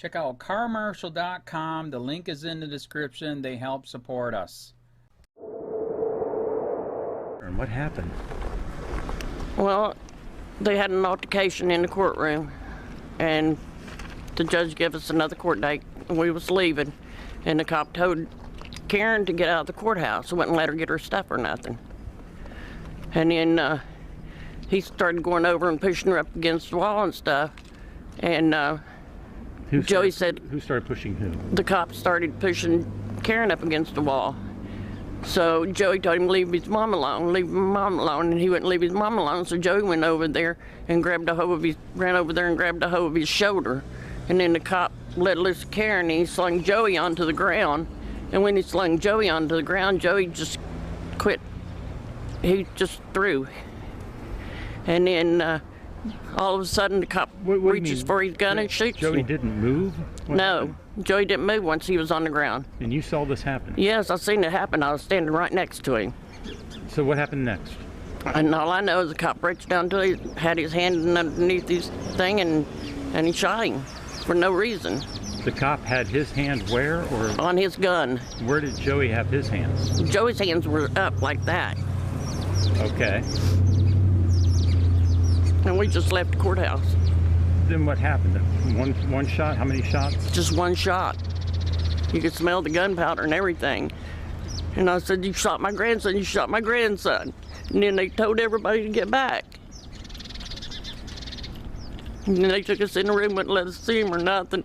Check out carmarshal.com. The link is in the description. They help support us. And what happened? Well, they had an altercation in the courtroom, and the judge gave us another court date, and we was leaving, and the cop told Karen to get out of the courthouse. Wouldn't let her get her stuff or nothing. And then he started going over and pushing her up against the wall and stuff, and Joey said... Who started pushing who? The cop started pushing Karen up against the wall. So Joey told him to leave his mom alone, and he wouldn't leave his mom alone. So Joey went over there and ran over there and grabbed a hold of his shoulder. And then the cop let loose Karen, and he slung Joey onto the ground. And when he slung Joey onto the ground, Joey just quit. He just threw. And then all of a sudden the cop reaches for his gun and shoots him. Joey didn't move? No, Joey didn't move once he was on the ground. And you saw this happen? Yes, I seen it happen. I was standing right next to him. So what happened next? And all I know is the cop reached down to him, had his hand underneath his thing, and he shot him for no reason. The cop had his hand where, or? On his gun. Where did Joey have his hands? Joey's hands were up like that. Okay. And we just left the courthouse. Then what happened? One shot? How many shots? Just one shot. You could smell the gunpowder and everything. And I said, "You shot my grandson, you shot my grandson." And then they told everybody to get back. And then they took us in the room, wouldn't let us see him or nothing.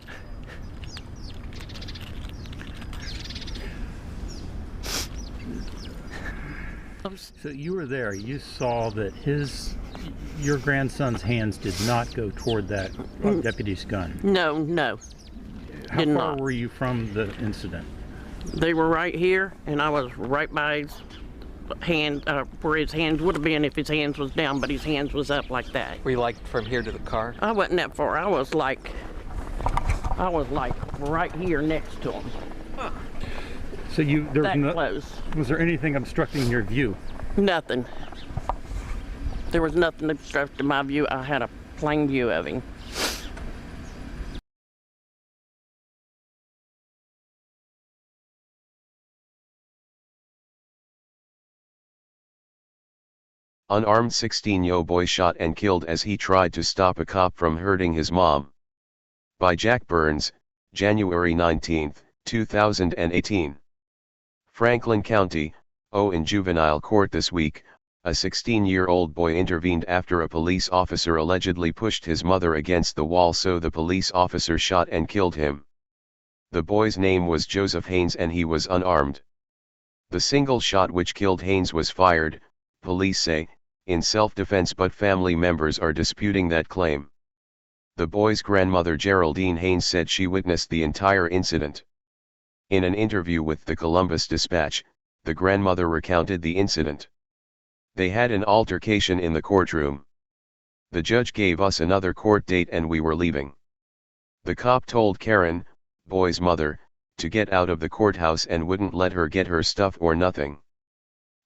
So you were there, you saw that your grandson's hands did not go toward that deputy's gun? No, no. How far were you from the incident? They were right here, and I was right by his hand, where his hands would have been if his hands was down, but his hands was up like that. Were you like from here to the car? I wasn't that far. I was like right here next to him. Huh. So close. Was there anything obstructing your view? Nothing. There was nothing obstructing my view. I had a plain view of him. Unarmed 16yo boy shot and killed as he tried to stop a cop from hurting his mom. By Jack Burns, January 19, 2018. Franklin County, in juvenile court this week, a 16-year-old boy intervened after a police officer allegedly pushed his mother against the wall, so the police officer shot and killed him. The boy's name was Joseph Haynes and he was unarmed. The single shot which killed Haynes was fired, police say, in self-defense, but family members are disputing that claim. The boy's grandmother Geraldine Haynes said she witnessed the entire incident. In an interview with the Columbus Dispatch, the grandmother recounted the incident. They had an altercation in the courtroom. The judge gave us another court date and we were leaving. The cop told Karen, boy's mother, to get out of the courthouse and wouldn't let her get her stuff or nothing.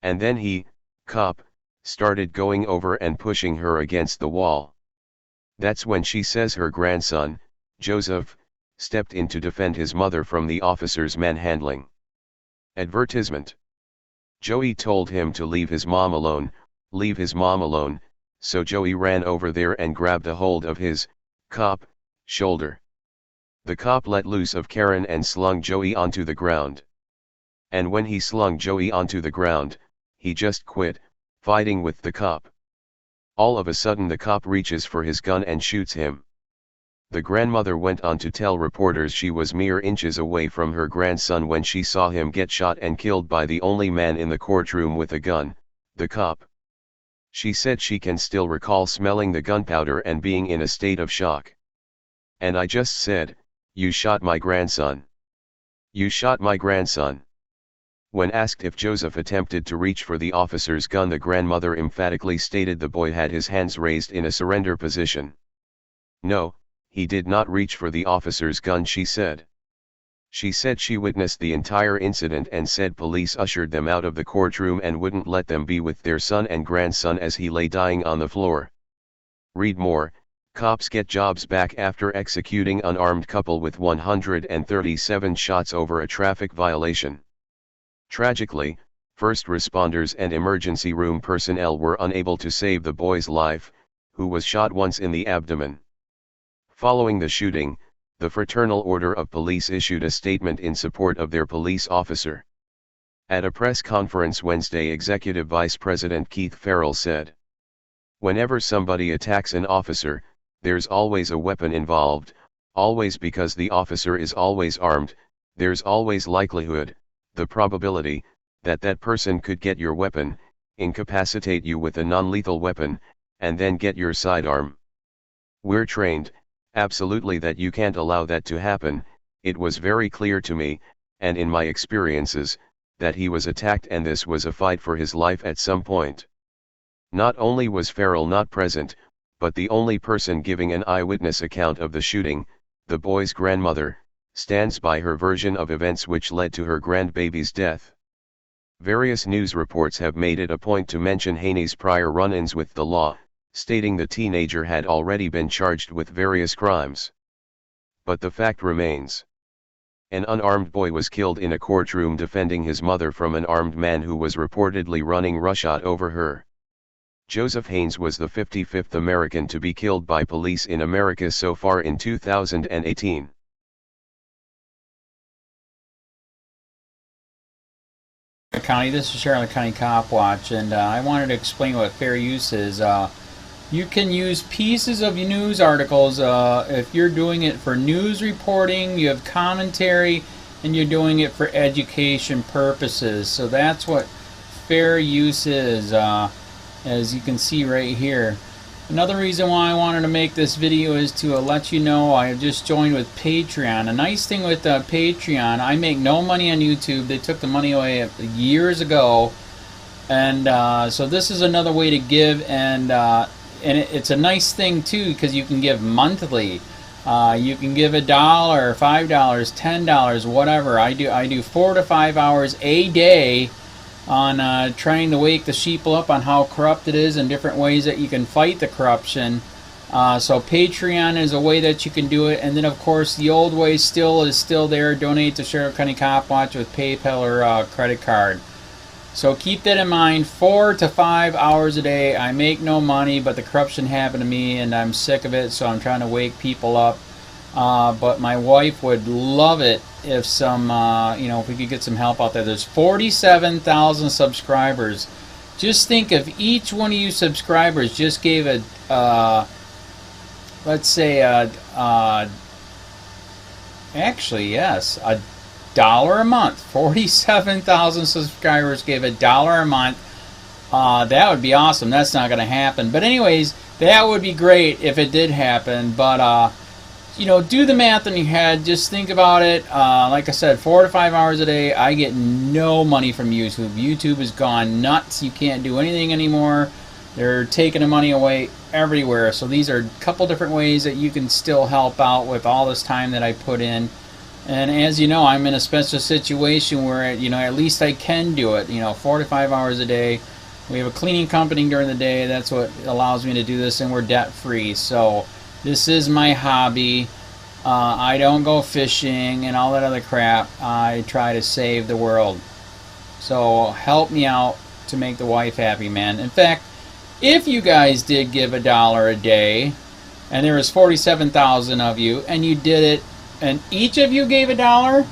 And then he, cop, started going over and pushing her against the wall. That's when she says her grandson, Joseph, stepped in to defend his mother from the officer's manhandling. Advertisement. Joey told him to leave his mom alone, so Joey ran over there and grabbed a hold of his, cop, shoulder. The cop let loose of Karen and slung Joey onto the ground. And when he slung Joey onto the ground, he just quit fighting with the cop. All of a sudden the cop reaches for his gun and shoots him. The grandmother went on to tell reporters she was mere inches away from her grandson when she saw him get shot and killed by the only man in the courtroom with a gun, the cop. She said she can still recall smelling the gunpowder and being in a state of shock. And I just said, "You shot my grandson. You shot my grandson." When asked if Joseph attempted to reach for the officer's gun, the grandmother emphatically stated the boy had his hands raised in a surrender position. "No, he did not reach for the officer's gun," she said. She said she witnessed the entire incident and said police ushered them out of the courtroom and wouldn't let them be with their son and grandson as he lay dying on the floor. Read more, Cops get jobs back after executing unarmed couple with 137 shots over a traffic violation. Tragically, first responders and emergency room personnel were unable to save the boy's life, who was shot once in the abdomen. Following the shooting, the Fraternal Order of Police issued a statement in support of their police officer. At a press conference Wednesday, Executive Vice President Keith Farrell said, "Whenever somebody attacks an officer, there's always a weapon involved, always, because the officer is always armed. There's always likelihood, the probability, that that person could get your weapon, incapacitate you with a non-lethal weapon, and then get your sidearm. We're trained, absolutely, that you can't allow that to happen. It was very clear to me, and in my experiences, that he was attacked and this was a fight for his life at some point." Not only was Farrell not present, but the only person giving an eyewitness account of the shooting, the boy's grandmother, stands by her version of events which led to her grandbaby's death. Various news reports have made it a point to mention Haney's prior run-ins with the law, stating the teenager had already been charged with various crimes. But the fact remains. An unarmed boy was killed in a courtroom defending his mother from an armed man who was reportedly running roughshod over her. Joseph Haines was the 55th American to be killed by police in America so far in 2018. County, this is Charlotte County Cop Watch, and I wanted to explain what fair use is. You can use pieces of news articles if you're doing it for news reporting, you have commentary, and you're doing it for education purposes. So that's what fair use is, as you can see right here. Another reason why I wanted to make this video is to let you know I have just joined with Patreon. A nice thing with Patreon, I make no money on YouTube. They took the money away years ago, and so this is another way to give, and it's a nice thing too, because you can give monthly. You can give $1, $5, $10, whatever. I do 4 to 5 hours a day on trying to wake the sheeple up on how corrupt it is and different ways that you can fight the corruption. So Patreon is a way that you can do it, and then of course the old way is still there. Donate to Sheriff County Cop Watch with PayPal or credit card. So keep that in mind. 4 to 5 hours a day. I make no money, but the corruption happened to me and I'm sick of it, so I'm trying to wake people up. But my wife would love it if if we could get some help out there. There's 47,000 subscribers. Just think if each one of you subscribers just gave let's say actually yes, $1 a month. 47,000 subscribers gave $1 a month. That would be awesome. That's not going to happen. But anyways, that would be great if it did happen. But do the math in your head. Just think about it. Like I said, 4 to 5 hours a day. I get no money from YouTube. YouTube has gone nuts. You can't do anything anymore. They're taking the money away everywhere. So these are a couple different ways that you can still help out with all this time that I put in. And as you know, I'm in a special situation where, at least I can do it. 4 to 5 hours a day. We have a cleaning company during the day. That's what allows me to do this, and we're debt free. So this is my hobby. I don't go fishing and all that other crap. I try to save the world. So help me out to make the wife happy, man. In fact, if you guys did give $1 a day, and there was 47,000 of you, and you did it, and each of you gave $1,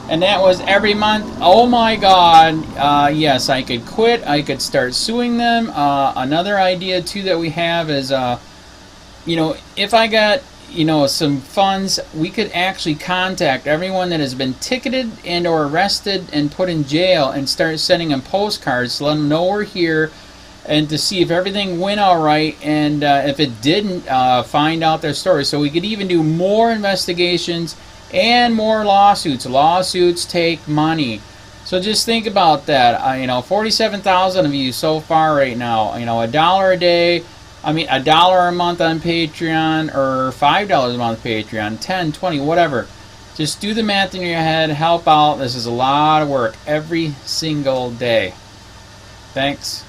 and that was every month, oh my God, yes, I could quit. I could start suing them. Another idea too that we have is, if I got some funds, we could actually contact everyone that has been ticketed and or arrested and put in jail and start sending them postcards to let them know we're here, and to see if everything went all right, and if it didn't, find out their story. So we could even do more investigations and more lawsuits. Lawsuits take money. So just think about that. 47,000 of you so far right now. $1 a day. $1 a month on Patreon, or $5 a month Patreon, 10, 20, whatever. Just do the math in your head. Help out. This is a lot of work every single day. Thanks.